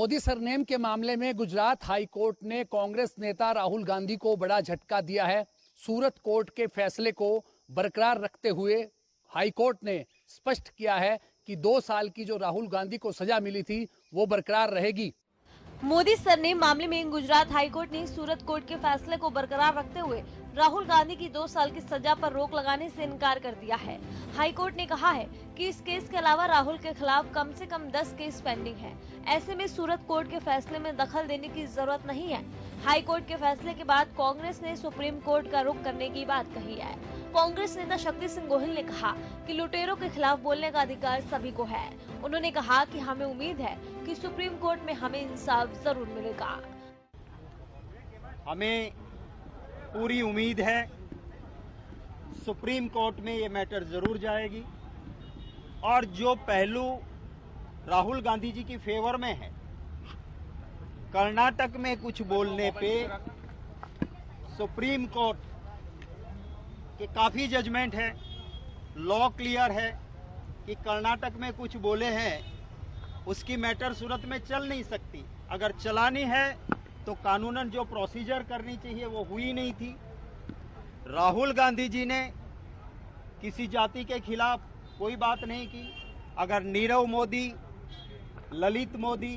Modi surname के मामले में गुजरात हाई कोर्ट ने कांग्रेस नेता राहुल गांधी को बड़ा झटका दिया है। सूरत कोर्ट के फैसले को बरकरार रखते हुए हाई कोर्ट ने स्पष्ट किया है कि 2 साल की जो राहुल गांधी को सजा मिली थी वो बरकरार रहेगी। मोदी सरनेम मामले में गुजरात हाईकोर्ट ने सूरत कोर्ट के फैसले को बरकरार रखते हुए राहुल गांधी की 2 साल की सजा पर रोक लगाने से इनकार कर दिया है। हाईकोर्ट ने कहा है कि इस केस के अलावा राहुल के खिलाफ कम से कम 10 केस पेंडिंग हैं। ऐसे में सूरत कोर्ट के फैसले में दखल देने की जरूरत नहीं है। हाईकोर्ट के फैसले के बाद कांग्रेस ने सुप्रीम कोर्ट का रुख करने की बात कही है। कांग्रेस नेता शक्ति सिंह गोहिल ने कहा कि लुटेरों के खिलाफ बोलने का अधिकार सभी को है। उन्होंने कहा कि हमें उम्मीद है कि सुप्रीम कोर्ट में हमें इंसाफ जरूर मिलेगा। हमें पूरी उम्मीद है सुप्रीम कोर्ट में ये मैटर जरूर जाएगी और जो पहलू राहुल गांधी जी की फेवर में है, कर्नाटक में कुछ बोलने पे सुप्रीम कोर्ट के काफी जजमेंट है, लॉ क्लियर है कि कर्नाटक में कुछ बोले हैं उसकी मैटर सूरत में चल नहीं सकती। अगर चलानी है तो कानूनन जो प्रोसीजर करनी चाहिए वो हुई नहीं थी। राहुल गांधी जी ने किसी जाति के खिलाफ कोई बात नहीं की। अगर नीरव मोदी, ललित मोदी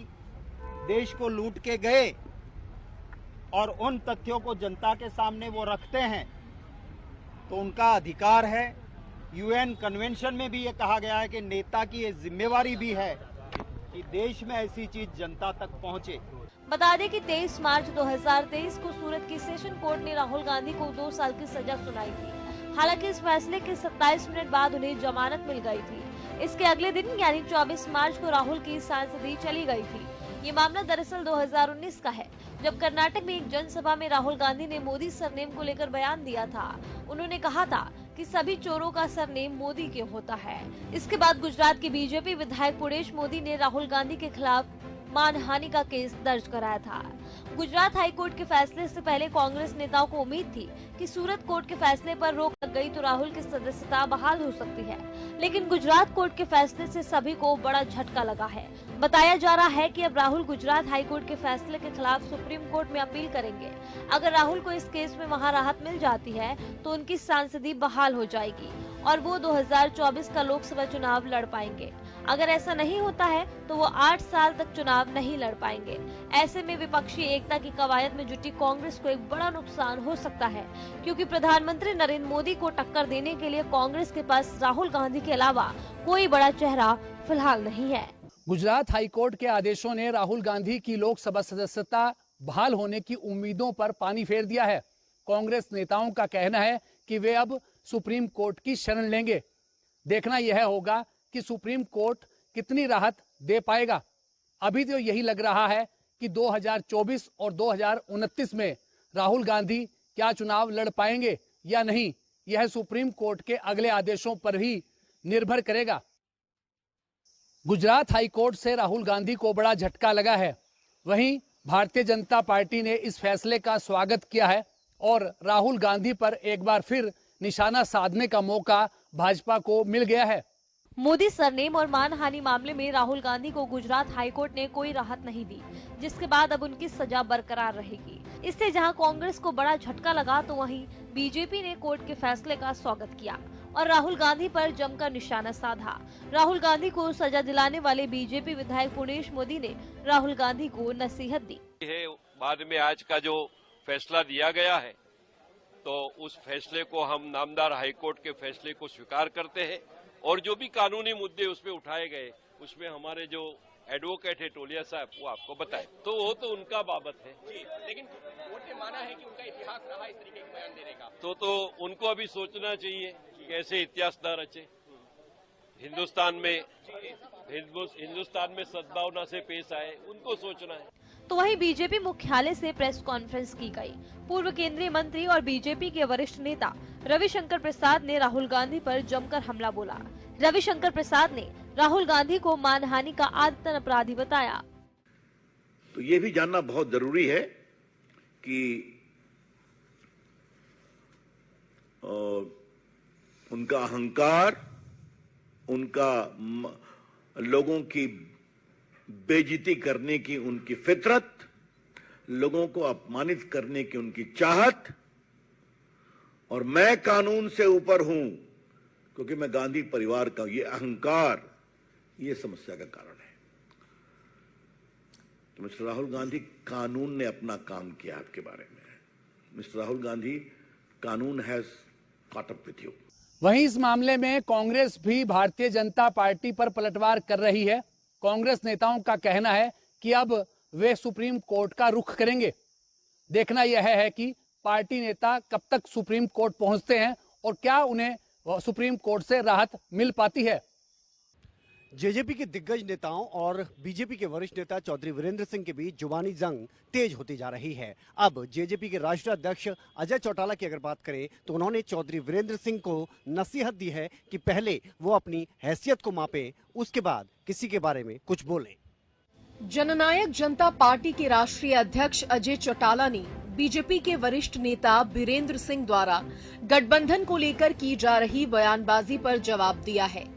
देश को लूट के गए और उन तथ्यों को जनता के सामने वो रखते हैं तो उनका अधिकार है। यूएन कन्वेंशन में भी ये कहा गया है कि नेता की ये जिम्मेवारी भी है कि देश में ऐसी चीज जनता तक पहुंचे। बता दें कि 23 मार्च 2023 को सूरत की सेशन कोर्ट ने राहुल गांधी को 2 साल की सजा सुनाई थी। हालांकि इस फैसले के 27 मिनट बाद उन्हें जमानत मिल गई थी। इसके अगले दिन यानी 24 मार्च को राहुल की सांसदी चली गई थी। ये मामला दरअसल 2019 का है, जब कर्नाटक में एक जनसभा में राहुल गांधी ने मोदी सरनेम को लेकर बयान दिया था। उन्होंने कहा था कि सभी चोरों का सरनेम मोदी के होता है। इसके बाद गुजरात के बीजेपी विधायक पुणेश मोदी ने राहुल गांधी के खिलाफ मानहानि का केस दर्ज कराया था। गुजरात हाईकोर्ट के फैसले से पहले कांग्रेस नेताओं को उम्मीद थी कि सूरत कोर्ट के फैसले पर रोक लग गई तो राहुल की सदस्यता बहाल हो सकती है, लेकिन गुजरात कोर्ट के फैसले से सभी को बड़ा झटका लगा है। बताया जा रहा है कि अब राहुल गुजरात हाईकोर्ट के फैसले के खिलाफ सुप्रीम कोर्ट में अपील करेंगे। अगर राहुल को इस केस में वहां राहत मिल जाती है तो उनकी सांसदी बहाल हो जाएगी और वो 2024 का लोकसभा चुनाव लड़ पाएंगे। अगर ऐसा नहीं होता है तो वो 8 साल तक चुनाव नहीं लड़ पाएंगे। ऐसे में विपक्षी एकता की कवायद में जुटी कांग्रेस को एक बड़ा नुकसान हो सकता है, क्योंकि प्रधानमंत्री नरेंद्र मोदी को टक्कर देने के लिए कांग्रेस के पास राहुल गांधी के अलावा कोई बड़ा चेहरा फिलहाल नहीं है। गुजरात हाईकोर्ट के आदेशों ने राहुल गांधी की लोकसभा सदस्यता बहाल होने की उम्मीदों पर पानी फेर दिया है। कांग्रेस नेताओं का कहना है कि वे अब सुप्रीम कोर्ट की शरण लेंगे। देखना यह होगा कि सुप्रीम कोर्ट कितनी राहत दे पाएगा। अभी तो यही लग रहा है कि 2024 और 2029 में राहुल गांधी क्या चुनाव लड़ पाएंगे या नहीं, यह सुप्रीम कोर्ट के अगले आदेशों पर ही निर्भर करेगा। गुजरात हाईकोर्ट से राहुल गांधी को बड़ा झटका लगा है। वहीं भारतीय जनता पार्टी ने इस फैसले का स्वागत किया है और राहुल गांधी पर एक बार फिर निशाना साधने का मौका भाजपा को मिल गया है। मोदी सरनेम और मानहानि मामले में राहुल गांधी को गुजरात हाईकोर्ट ने कोई राहत नहीं दी, जिसके बाद अब उनकी सजा बरकरार रहेगी। इससे जहां कांग्रेस को बड़ा झटका लगा तो वहीं बीजेपी ने कोर्ट के फैसले का स्वागत किया और राहुल गांधी पर जमकर निशाना साधा। राहुल गांधी को सजा दिलाने वाले बीजेपी विधायक पुणेश मोदी ने राहुल गांधी को नसीहत दी है। बाद में आज का जो फैसला दिया गया है तो उस फैसले को हम नामदार हाईकोर्ट के फैसले को स्वीकार करते हैं और जो भी कानूनी मुद्दे उसमें उठाए गए उसमें हमारे जो एडवोकेट है टोलिया साहब वो आपको बताए, तो वो तो उनका बाबत है। लेकिन कोर्ट ने माना है कि उनका इतिहास रहा इस तरीके के बयान देने का, तो उनको अभी सोचना चाहिए कि कैसे इतिहास न रचे। हिंदुस्तान में सद्भावना से पेश आए, उनको सोचना है। तो वहीं बीजेपी मुख्यालय से प्रेस कॉन्फ्रेंस की गई। पूर्व केंद्रीय मंत्री और बीजेपी के वरिष्ठ नेता रविशंकर प्रसाद ने राहुल गांधी पर जमकर हमला बोला। रविशंकर प्रसाद ने राहुल गांधी को मानहानि का आदतन अपराधी बताया। तो ये भी जानना बहुत जरूरी है कि उनका अहंकार, उनका लोगों की बेइज्जती करने की उनकी फितरत, लोगों को अपमानित करने की उनकी चाहत, और मैं कानून से ऊपर हूं क्योंकि मैं गांधी परिवार का, ये अहंकार, ये समस्या का कारण है। तो मिस्टर राहुल गांधी, कानून ने अपना काम किया आपके बारे में। मिस्टर राहुल गांधी, कानून has caught up with you. वहीं इस मामले में कांग्रेस भी भारतीय जनता पार्टी पर पलटवार कर रही है। कांग्रेस नेताओं का कहना है कि अब वे सुप्रीम कोर्ट का रुख करेंगे। देखना यह है कि पार्टी नेता कब तक सुप्रीम कोर्ट पहुंचते हैं और क्या उन्हें सुप्रीम कोर्ट से राहत मिल पाती है। जेजेपी के दिग्गज नेताओं और बीजेपी के वरिष्ठ नेता चौधरी वीरेंद्र सिंह के बीच जुबानी जंग तेज होती जा रही है। अब जेजेपी के राष्ट्रीय अध्यक्ष अजय चौटाला की अगर बात करें तो उन्होंने चौधरी वीरेंद्र सिंह को नसीहत दी है कि पहले वो अपनी हैसियत को मापे, उसके बाद किसी के बारे में कुछ बोलें। जननायक जनता पार्टी के राष्ट्रीय अध्यक्ष अजय चौटाला ने बीजेपी के वरिष्ठ नेता बीरेंद्र सिंह द्वारा गठबंधन को लेकर की जा रही बयानबाजी पर जवाब दिया है।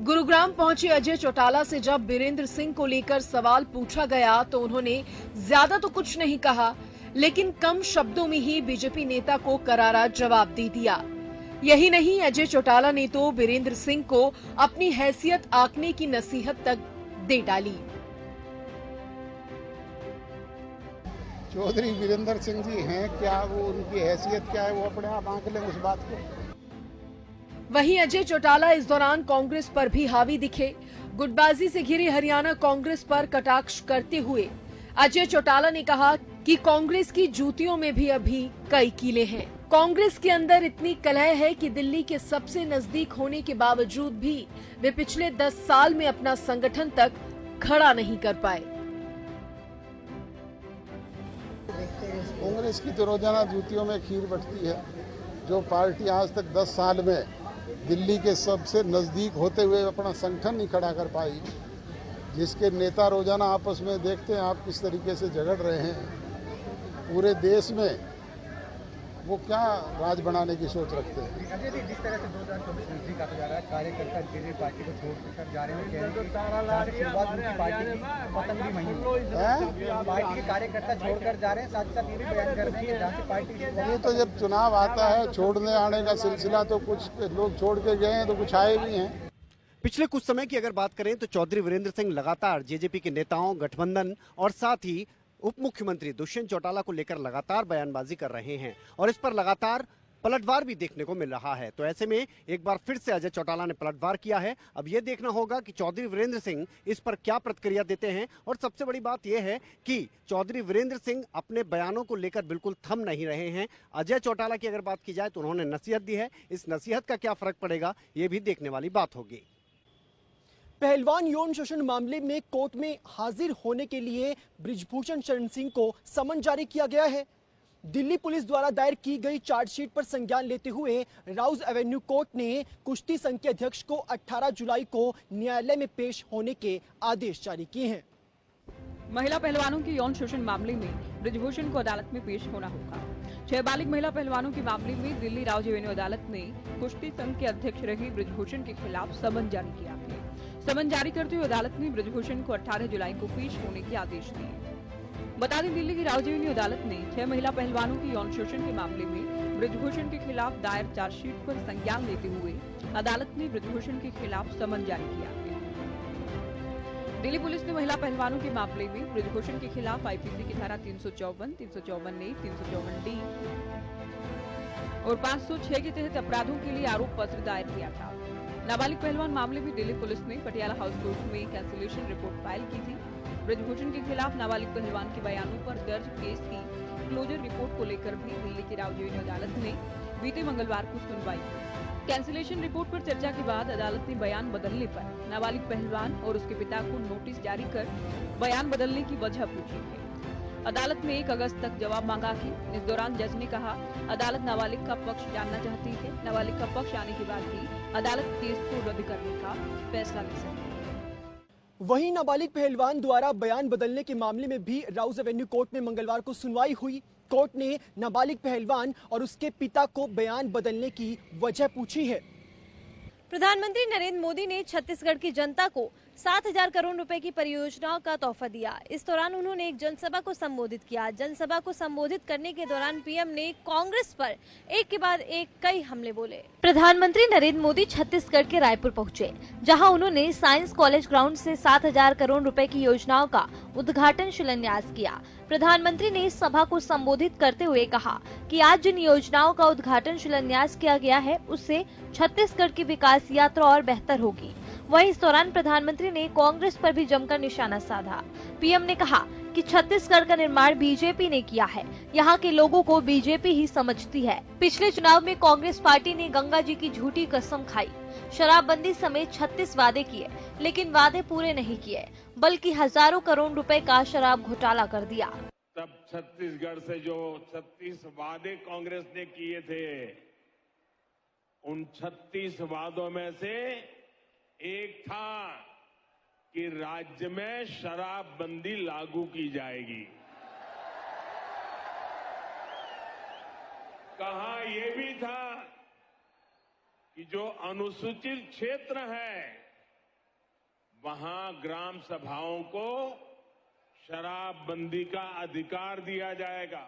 गुरुग्राम पहुंचे अजय चौटाला से जब बीरेंद्र सिंह को लेकर सवाल पूछा गया तो उन्होंने ज्यादा तो कुछ नहीं कहा, लेकिन कम शब्दों में ही बीजेपी नेता को करारा जवाब दे दिया। यही नहीं, अजय चौटाला ने तो बीरेंद्र सिंह को अपनी हैसियत आंकने की नसीहत तक दे डाली। चौधरी वीरेंद्र सिंह जी हैं क्या, वो उनकी हैसियत क्या है, वो अपने आप आंक लें उस बात को। वहीं अजय चौटाला इस दौरान कांग्रेस पर भी हावी दिखे। गुटबाजी से घिरी हरियाणा कांग्रेस पर कटाक्ष करते हुए अजय चौटाला ने कहा कि कांग्रेस की जूतियों में भी अभी कई कीले हैं। कांग्रेस के अंदर इतनी कलह है कि दिल्ली के सबसे नजदीक होने के बावजूद भी वे पिछले 10 साल में अपना संगठन तक खड़ा नहीं कर पाए। कांग्रेस की तो रोजाना जूतियों में खीर बटती है। जो पार्टी आज तक 10 साल में दिल्ली के सबसे नजदीक होते हुए अपना संगठन नहीं खड़ा कर पाई, जिसके नेता रोजाना आपस में देखते हैं आप किस तरीके से झगड़ रहे हैं, पूरे देश में वो क्या राज बनाने की सोच रखते हैं। जिस तरह से 2024 नजदीक आता जा रहा है, कार्यकर्ता जेजेपी पार्टी को छोड़कर जा रहे हैं, शुरुआत उनकी पार्टी की पतन भी वहीं हुई। पार्टी के कार्यकर्ता छोड़कर जा रहे हैं, साथ ही साथ ये भी बयान कर रहे हैं कि जहाँ से पार्टी ये तो जब चुनाव आता है, छोड़ने आने का सिलसिला तो कुछ लोग छोड़ के गए हैं तो कुछ आए भी हैं। पिछले कुछ समय की अगर बात करें तो चौधरी वीरेंद्र सिंह लगातार जेजेपी के नेताओं, गठबंधन और साथ ही उप मुख्यमंत्री दुष्यंत चौटाला को लेकर लगातार बयानबाजी कर रहे हैं और इस पर लगातार पलटवार भी देखने को मिल रहा है। तो ऐसे में एक बार फिर से अजय चौटाला ने पलटवार किया है। अब यह देखना होगा कि चौधरी वीरेंद्र सिंह इस पर क्या प्रतिक्रिया देते हैं। और सबसे बड़ी बात यह है कि चौधरी वीरेंद्र सिंह अपने बयानों को लेकर बिल्कुल थम नहीं रहे हैं। अजय चौटाला की अगर बात की जाए तो उन्होंने नसीहत दी है, इस नसीहत का क्या फर्क पड़ेगा ये भी देखने वाली बात होगी। पहलवान यौन शोषण मामले में कोर्ट में हाजिर होने के लिए बृजभूषण शरण सिंह को समन जारी किया गया है। दिल्ली पुलिस द्वारा दायर की गई चार्जशीट पर संज्ञान लेते हुए राउज एवेन्यू कोर्ट ने कुश्ती संघ के अध्यक्ष को 18 जुलाई को न्यायालय में पेश होने के आदेश जारी किए हैं। महिला पहलवानों के यौन शोषण मामले में बृजभूषण को अदालत में पेश होना होगा। 6 बालिग महिला पहलवानों के मामले में दिल्ली राउज एवेन्यू अदालत ने कुश्ती संघ के अध्यक्ष रहे बृजभूषण के खिलाफ समन जारी किया है। समन जारी करते हुए अदालत ने बृजभूषण को 18 जुलाई को पेश होने के आदेश दिए। बता दें, दिल्ली की राउज एवेन्यू अदालत ने 6 महिला पहलवानों के यौन शोषण के मामले में बृजभूषण के खिलाफ दायर चार्जशीट पर संज्ञान लेते हुए अदालत ने बृजभूषण के खिलाफ समन जारी किया है। दिल्ली पुलिस ने महिला पहलवानों के मामले में बृजभूषण के खिलाफ आईपीसी की धारा 354, 354A, 354D और 506 के तहत अपराधों के लिए आरोप पत्र दायर किया था। नाबालिग पहलवान मामले में दिल्ली पुलिस ने पटियाला हाउस कोर्ट में कैंसिलेशन रिपोर्ट फाइल की थी। बृजभूषण के खिलाफ नाबालिग पहलवान के बयानों पर दर्ज केस की क्लोजर रिपोर्ट को लेकर भी दिल्ली की राउज एवेन्यू अदालत ने बीते मंगलवार को सुनवाई की। कैंसिलेशन रिपोर्ट पर चर्चा के बाद अदालत ने बयान बदलने पर नाबालिग पहलवान और उसके पिता को नोटिस जारी कर बयान बदलने की वजह पूछी है। अदालत ने 1 अगस्त तक जवाब मांगा है। इस दौरान जज ने कहा, अदालत नाबालिग का पक्ष जानना चाहती है। नाबालिग का पक्ष आने के बाद ही अदालत केस को रद्द करने का फैसला ले सकती है। वहीं नाबालिग पहलवान द्वारा बयान बदलने के मामले में भी राउज एवेन्यू कोर्ट में मंगलवार को सुनवाई हुई। कोर्ट ने नाबालिग पहलवान और उसके पिता को बयान बदलने की वजह पूछी है। प्रधानमंत्री नरेंद्र मोदी ने छत्तीसगढ़ की जनता को 7,000 करोड़ रुपए की परियोजनाओं का तोहफा दिया। इस दौरान उन्होंने एक जनसभा को संबोधित किया। जनसभा को संबोधित करने के दौरान पीएम ने कांग्रेस पर एक के बाद एक कई हमले बोले। प्रधानमंत्री नरेंद्र मोदी छत्तीसगढ़ के रायपुर पहुंचे, जहां उन्होंने साइंस कॉलेज ग्राउंड से 7,000 करोड़ रुपए की योजनाओं का उद्घाटन शिलान्यास किया। प्रधानमंत्री ने इस सभा को संबोधित करते हुए कहा कि आज जिन योजनाओं का उद्घाटन शिलान्यास किया गया है, उससे छत्तीसगढ़ की विकास यात्रा और बेहतर होगी। वहीं इस दौरान प्रधानमंत्री ने कांग्रेस पर भी जमकर निशाना साधा। पीएम ने कहा कि छत्तीसगढ़ का निर्माण बीजेपी ने किया है, यहाँ के लोगों को बीजेपी ही समझती है। पिछले चुनाव में कांग्रेस पार्टी ने गंगा जी की झूठी कसम खाई, शराबबंदी समेत 36 वादे किए, लेकिन वादे पूरे नहीं किए, बल्कि हजारों करोड़ रुपए का शराब घोटाला कर दिया। तब छत्तीसगढ़ से जो 36 वादे कांग्रेस ने किए थे, उन 36 वादों में से एक था कि राज्य में शराबबंदी लागू की जाएगी। कहा यह भी था कि जो अनुसूचित क्षेत्र है, वहां ग्राम सभाओं को शराबबंदी का अधिकार दिया जाएगा।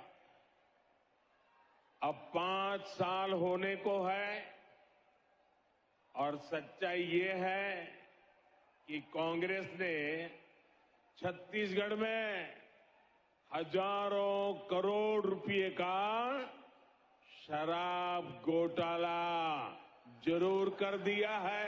अब 5 साल होने को है और सच्चाई ये है कि कांग्रेस ने छत्तीसगढ़ में हजारों करोड़ रुपए का शराब घोटाला जरूर कर दिया है।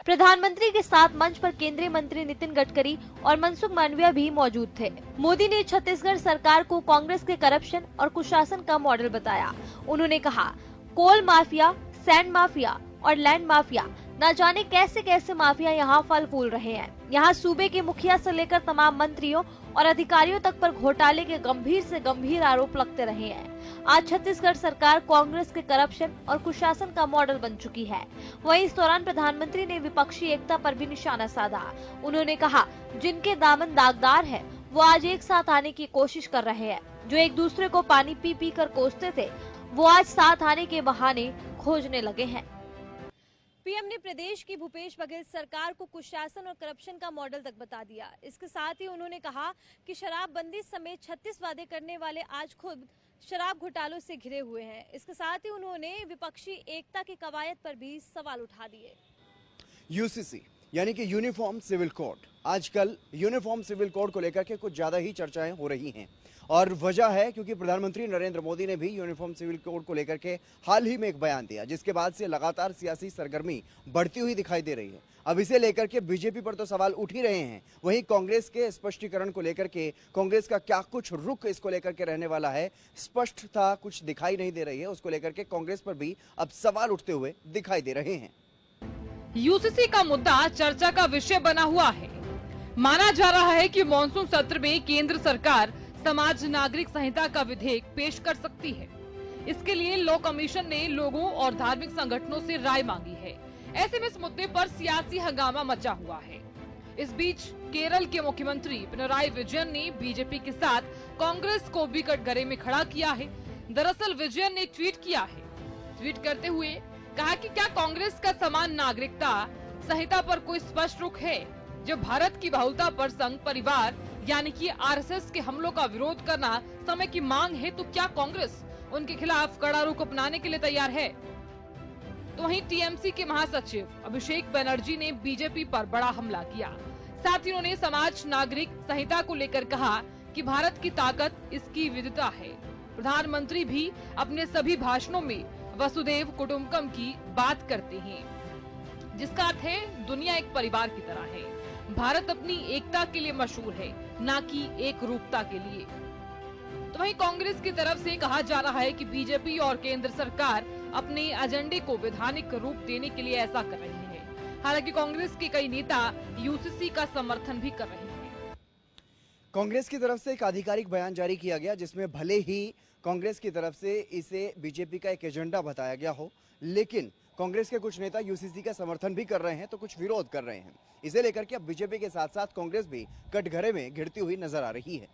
प्रधानमंत्री के साथ मंच पर केंद्रीय मंत्री नितिन गडकरी और मनसुख मांडविया भी मौजूद थे। मोदी ने छत्तीसगढ़ सरकार को कांग्रेस के करप्शन और कुशासन का मॉडल बताया। उन्होंने कहा, कोल माफिया, सैंड माफिया और लैंड माफिया, न जाने कैसे कैसे माफिया यहाँ फल फूल रहे हैं। यहाँ सूबे के मुखिया से लेकर तमाम मंत्रियों और अधिकारियों तक पर घोटाले के गंभीर से गंभीर आरोप लगते रहे हैं। आज छत्तीसगढ़ सरकार कांग्रेस के करप्शन और कुशासन का मॉडल बन चुकी है। वहीं इस दौरान प्रधानमंत्री ने विपक्षी एकता पर भी निशाना साधा। उन्होंने कहा, जिनके दामन दागदार है, वो आज एक साथ आने की कोशिश कर रहे हैं। जो एक दूसरे को पानी पी पी कर कोसते थे, वो आज साथ आने के बहाने खोजने लगे हैं। पीएम ने प्रदेश की भूपेश बघेल सरकार को कुशासन और करप्शन का मॉडल तक बता दिया। इसके साथ ही उन्होंने कहा कि शराबबंदी समेत 36 वादे करने वाले आज खुद शराब घोटालों से घिरे हुए हैं। इसके साथ ही उन्होंने विपक्षी एकता की कवायद पर भी सवाल उठा दिए। यूसीसी यानी कि यूनिफॉर्म सिविल कोड, आजकल यूनिफॉर्म सिविल कोड को लेकर के कुछ ज्यादा ही चर्चाएं हो रही हैं और वजह है क्योंकि प्रधानमंत्री नरेंद्र मोदी ने भी यूनिफॉर्म सिविल कोड को लेकर के हाल ही में एक बयान दिया, जिसके बाद से लगातार सियासी सरगर्मी बढ़ती हुई दिखाई दे रही है। अब इसे लेकर के बीजेपी पर तो सवाल उठ ही रहे हैं, वहीं कांग्रेस के स्पष्टीकरण को लेकर के कांग्रेस का क्या कुछ रुख इसको लेकर के रहने वाला है, स्पष्टता कुछ दिखाई नहीं दे रही है। उसको लेकर के कांग्रेस पर भी अब सवाल उठते हुए दिखाई दे रहे हैं। यूसीसी का मुद्दा चर्चा का विषय बना हुआ है। माना जा रहा है कि मॉनसून सत्र में केंद्र सरकार समाज नागरिक संहिता का विधेयक पेश कर सकती है। इसके लिए लॉ कमीशन ने लोगों और धार्मिक संगठनों से राय मांगी है। ऐसे में इस मुद्दे पर सियासी हंगामा मचा हुआ है। इस बीच केरल के मुख्यमंत्री पिनराई विजयन ने बीजेपी के साथ कांग्रेस को भी कटघरे में खड़ा किया है। दरअसल विजयन ने ट्वीट किया है। ट्वीट करते हुए कहा कि क्या कांग्रेस का समान नागरिकता संहिता पर कोई स्पष्ट रुख है? जब भारत की बहुलता पर संघ परिवार यानी कि आरएसएस के हमलों का विरोध करना समय की मांग है, तो क्या कांग्रेस उनके खिलाफ कड़ा रुख अपनाने के लिए तैयार है? तो वहीं टीएमसी के महासचिव अभिषेक बनर्जी ने बीजेपी पर बड़ा हमला किया। साथ ही उन्होंने समाज नागरिक संहिता को लेकर कहा कि भारत की ताकत इसकी विविधता है। प्रधानमंत्री भी अपने सभी भाषणों में वसुदेव कुटुंबकम की बात करते हैं, जिसका अर्थ है दुनिया एक परिवार की तरह है। भारत अपनी एकता के लिए मशहूर है, न कि एक रूपता के लिए। तो वहीं कांग्रेस की तरफ से कहा जा रहा है कि बीजेपी और केंद्र सरकार अपने एजेंडे को वैधानिक रूप देने के लिए ऐसा कर रही है। हालांकि कांग्रेस के कई नेता यूसीसी का समर्थन भी कर रहे हैं। कांग्रेस की तरफ से एक आधिकारिक बयान जारी किया गया, जिसमें भले ही कांग्रेस की तरफ से इसे बीजेपी का एक एजेंडा बताया गया हो, लेकिन कांग्रेस के कुछ नेता यूसीसी का समर्थन भी कर रहे हैं तो कुछ विरोध कर रहे हैं। इसे लेकर के अब बीजेपी के साथ साथ कांग्रेस भी कटघरे में घिरती हुई नजर आ रही है।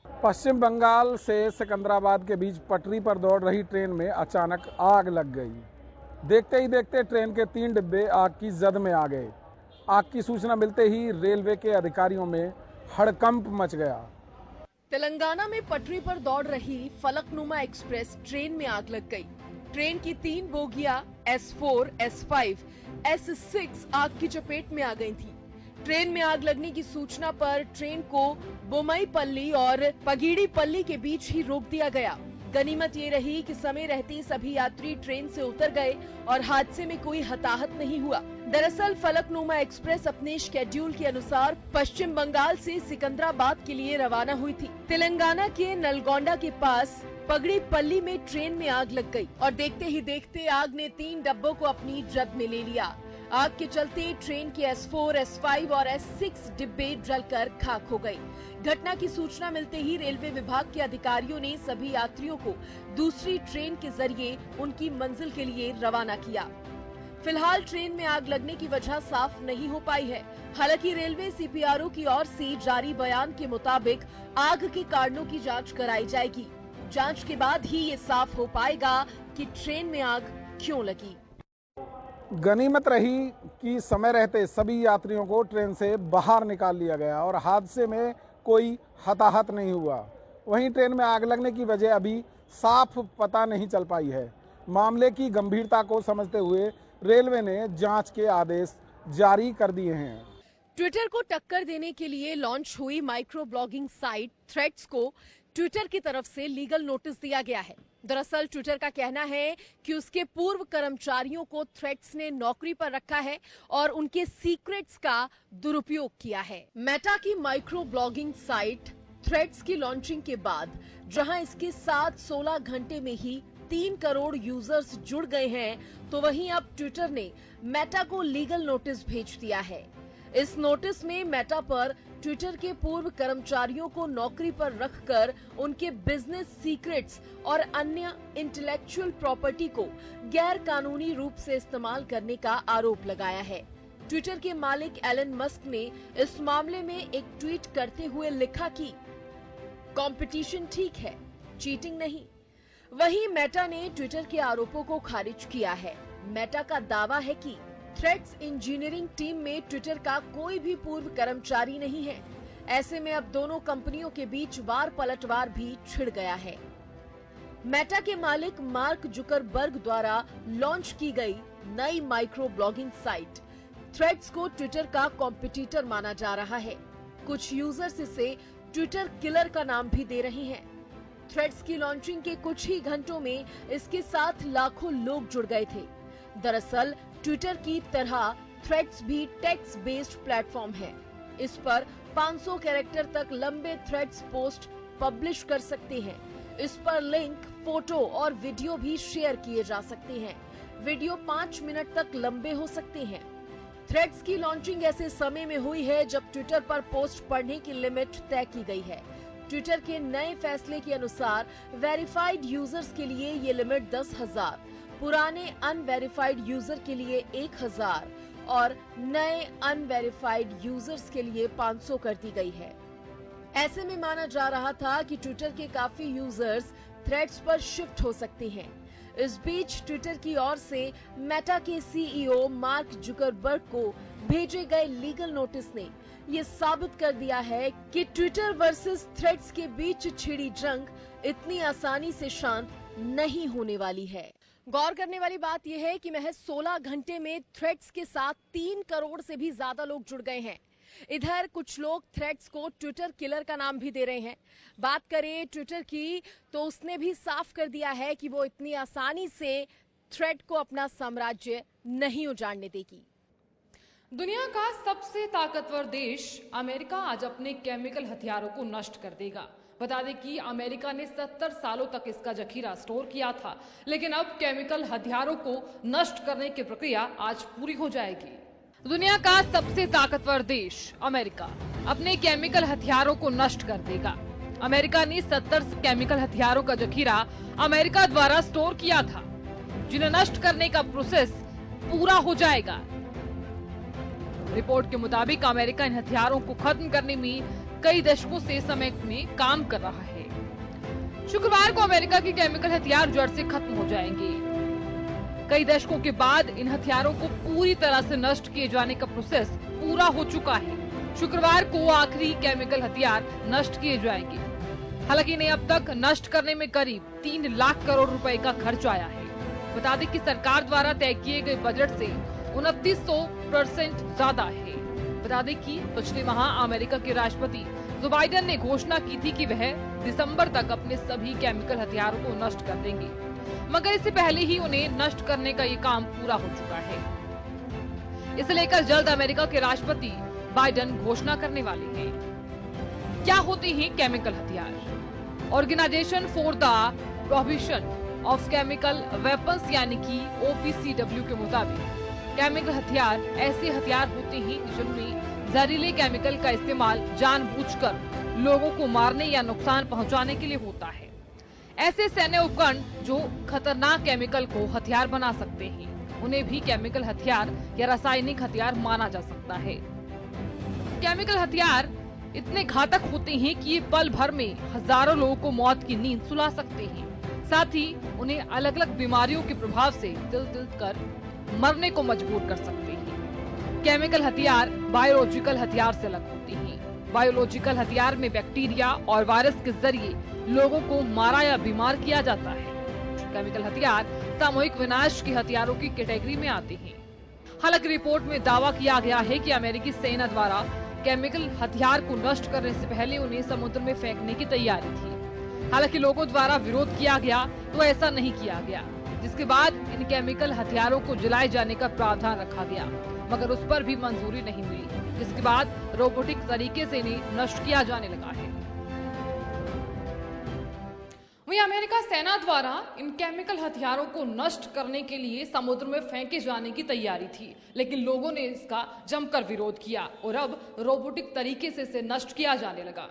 पश्चिम बंगाल से सिकंदराबाद के बीच पटरी पर दौड़ रही ट्रेन में अचानक आग लग गई। देखते ही देखते ट्रेन के 3 डिब्बे आग की जद में आ गए। आग की सूचना मिलते ही रेलवे के अधिकारियों में हड़कंप मच गया। तेलंगाना में पटरी पर दौड़ रही फलकनुमा एक्सप्रेस ट्रेन में आग लग गई। ट्रेन की 3 बोगियां S4, S5, S6 आग की चपेट में आ गई थी। ट्रेन में आग लगने की सूचना पर ट्रेन को बोमईपल्ली और पगीड़ीपल्ली के बीच ही रोक दिया गया। गनीमत ये रही कि समय रहते सभी यात्री ट्रेन से उतर गए और हादसे में कोई हताहत नहीं हुआ। दरअसल फलकनुमा एक्सप्रेस अपने शेड्यूल के अनुसार पश्चिम बंगाल से सिकंदराबाद के लिए रवाना हुई थी। तेलंगाना के नलगोंडा के पास पगड़ीपल्ली में ट्रेन में आग लग गई और देखते ही देखते आग ने 3 डब्बों को अपनी जद में ले लिया। आग के चलते ट्रेन के S4, S5 और S6 डिब्बे जलकर खाक हो गए। घटना की सूचना मिलते ही रेलवे विभाग के अधिकारियों ने सभी यात्रियों को दूसरी ट्रेन के जरिए उनकी मंजिल के लिए रवाना किया। फिलहाल ट्रेन में आग लगने की वजह साफ नहीं हो पाई है। हालांकि रेलवे CPRO की ओर से जारी बयान के मुताबिक आग के कारणों की जांच कराई जाएगी। जांच के बाद ही ये साफ हो पाएगा कि ट्रेन में आग क्यों लगी। गनीमत रही कि समय रहते सभी यात्रियों को ट्रेन से बाहर निकाल लिया गया और हादसे में कोई हताहत नहीं हुआ। वहीं ट्रेन में आग लगने की वजह अभी साफ पता नहीं चल पाई है। मामले की गंभीरता को समझते हुए रेलवे ने जांच के आदेश जारी कर दिए हैं। ट्विटर को टक्कर देने के लिए लॉन्च हुई माइक्रो ब्लॉगिंग साइट थ्रेड्स को ट्विटर की तरफ से लीगल नोटिस दिया गया है। दरअसल ट्विटर का कहना है कि उसके पूर्व कर्मचारियों को थ्रेड्स ने नौकरी पर रखा है और उनके सीक्रेट्स का दुरुपयोग किया है। मेटा की माइक्रो ब्लॉगिंग साइट थ्रेड्स की लॉन्चिंग के बाद जहां इसके साथ 16 घंटे में ही 3 करोड़ यूजर्स जुड़ गए हैं, तो वहीं अब ट्विटर ने मेटा को लीगल नोटिस भेज दिया है। इस नोटिस में मेटा पर ट्विटर के पूर्व कर्मचारियों को नौकरी पर रखकर उनके बिजनेस सीक्रेट्स और अन्य इंटेलेक्चुअल प्रॉपर्टी को गैर कानूनी रूप से इस्तेमाल करने का आरोप लगाया है। ट्विटर के मालिक एलन मस्क ने इस मामले में एक ट्वीट करते हुए लिखा कि कंपटीशन ठीक है, चीटिंग नहीं। वहीं मेटा ने ट्विटर के आरोपों को खारिज किया है। मेटा का दावा है कि थ्रेड्स इंजीनियरिंग टीम में ट्विटर का कोई भी पूर्व कर्मचारी नहीं है। ऐसे में अब दोनों कंपनियों के बीच वार पलटवार भी छिड़ गया है। मेटा के मालिक मार्क जुकरबर्ग द्वारा लॉन्च की गई नई माइक्रो ब्लॉगिंग साइट थ्रेड्स को ट्विटर का कॉम्पिटिटर माना जा रहा है। कुछ यूजर्स इसे ट्विटर किलर का नाम भी दे रहे हैं। थ्रेड्स की लॉन्चिंग के कुछ ही घंटों में इसके साथ लाखों लोग जुड़ गए थे। दरअसल ट्विटर की तरह थ्रेड्स भी टेक्स्ट बेस्ड प्लेटफॉर्म है। इस पर 500 कैरेक्टर तक लंबे थ्रेड्स पोस्ट पब्लिश कर सकते हैं। इस पर लिंक, फोटो और वीडियो भी शेयर किए जा सकते हैं। वीडियो 5 मिनट तक लंबे हो सकते हैं। थ्रेड्स की लॉन्चिंग ऐसे समय में हुई है जब ट्विटर पर पोस्ट पढ़ने की लिमिट तय की गई है। ट्विटर के नए फैसले के अनुसार वेरीफाइड यूजर्स के लिए ये लिमिट 10,000, पुराने अनवेरिफाइड यूजर के लिए 1,000 और नए अनवेरिफाइड यूजर्स के लिए 500 कर दी गई है। ऐसे में माना जा रहा था कि ट्विटर के काफी यूजर्स थ्रेड्स पर शिफ्ट हो सकते हैं। इस बीच ट्विटर की ओर से मेटा के CEO मार्क जुकरबर्ग को भेजे गए लीगल नोटिस ने ये साबित कर दिया है कि ट्विटर वर्सेस थ्रेड्स के बीच छिड़ी जंग इतनी आसानी से शांत नहीं होने वाली है। गौर करने वाली बात यह है कि महज 16 घंटे में थ्रेड्स के साथ 3 करोड़ से भी ज्यादा लोग जुड़ गए हैं। इधर कुछ लोग थ्रेड्स को ट्विटर किलर का नाम भी दे रहे हैं। बात करें ट्विटर की तो उसने भी साफ कर दिया है कि वो इतनी आसानी से थ्रेड को अपना साम्राज्य नहीं उजाड़ने देगी। दुनिया का सबसे ताकतवर देश अमेरिका आज अपने केमिकल हथियारों को नष्ट कर देगा। बता दें कि अमेरिका ने 70 सालों तक इसका जखीरा स्टोर किया था, लेकिन अब केमिकल हथियारों को नष्ट करने की प्रक्रिया आज पूरी हो जाएगी। दुनिया का सबसे ताकतवर देश अमेरिका अपने केमिकल हथियारों को नष्ट कर देगा। अमेरिका ने 70 केमिकल हथियारों का जखीरा अमेरिका द्वारा स्टोर किया था, जिन्हें नष्ट करने का प्रोसेस पूरा हो जाएगा। रिपोर्ट के मुताबिक अमेरिका इन हथियारों को खत्म करने में कई दशकों से समय में काम कर रहा है। शुक्रवार को अमेरिका के केमिकल हथियार जड़ से खत्म हो जाएंगे। कई दशकों के बाद इन हथियारों को पूरी तरह से नष्ट किए जाने का प्रोसेस पूरा हो चुका है। शुक्रवार को आखिरी केमिकल हथियार नष्ट किए जाएंगे। हालांकि इन्हें अब तक नष्ट करने में करीब 3 लाख करोड़ रुपए का खर्च आया है। बता दें कि सरकार द्वारा तय किए गए बजट से 2900% ज्यादा है। बता दें कि पिछले माह अमेरिका के राष्ट्रपति जो बाइडेन ने घोषणा की थी कि वह दिसंबर तक अपने सभी केमिकल हथियारों को नष्ट कर देंगे, मगर इससे पहले ही उन्हें नष्ट करने का ये काम पूरा हो चुका है। इसे लेकर जल्द अमेरिका के राष्ट्रपति बाइडेन घोषणा करने वाले हैं। क्या होते हैं केमिकल हथियार? Organisation for the prohibition of chemical weapons यानी कि OPCW के मुताबिक केमिकल हथियार ऐसे हथियार होते हैं जिनमें जहरीले केमिकल का इस्तेमाल जानबूझकर लोगों को मारने या नुकसान पहुंचाने के लिए होता है। ऐसे सैन्य उपकरण जो खतरनाक केमिकल को हथियार बना सकते हैं, उन्हें भी केमिकल हथियार या रासायनिक हथियार माना जा सकता है। केमिकल हथियार इतने घातक होते हैं कि ये पल भर में हजारों लोगों को मौत की नींद सुला सकते हैं। साथ ही उन्हें अलग अलग बीमारियों के प्रभाव से तिल कर मरने को मजबूर कर सकते हैं। केमिकल हथियार बायोलॉजिकल हथियार से अलग होते हैं। बायोलॉजिकल हथियार में बैक्टीरिया और वायरस के जरिए लोगों को मारा या बीमार किया जाता है। केमिकल हथियार सामूहिक विनाश के हथियारों की कैटेगरी में आते हैं। हालांकि रिपोर्ट में दावा किया गया है कि अमेरिकी सेना द्वारा केमिकल हथियार को नष्ट करने से पहले उन्हें समुद्र में फेंकने की तैयारी थी। हालांकि लोगों द्वारा विरोध किया गया तो ऐसा नहीं किया गया, जिसके बाद इन केमिकल हथियारों को जलाए जाने का प्रावधान रखा गया, मगर उस पर भी मंजूरी नहीं मिली, जिसके बाद रोबोटिक तरीके से इन्हें नष्ट किया जाने लगा है। वहीं अमेरिका सेना द्वारा इन केमिकल हथियारों को नष्ट करने के लिए समुद्र में फेंके जाने की तैयारी थी, लेकिन लोगों ने इसका जमकर विरोध किया और अब रोबोटिक तरीके से इसे नष्ट किया जाने लगा।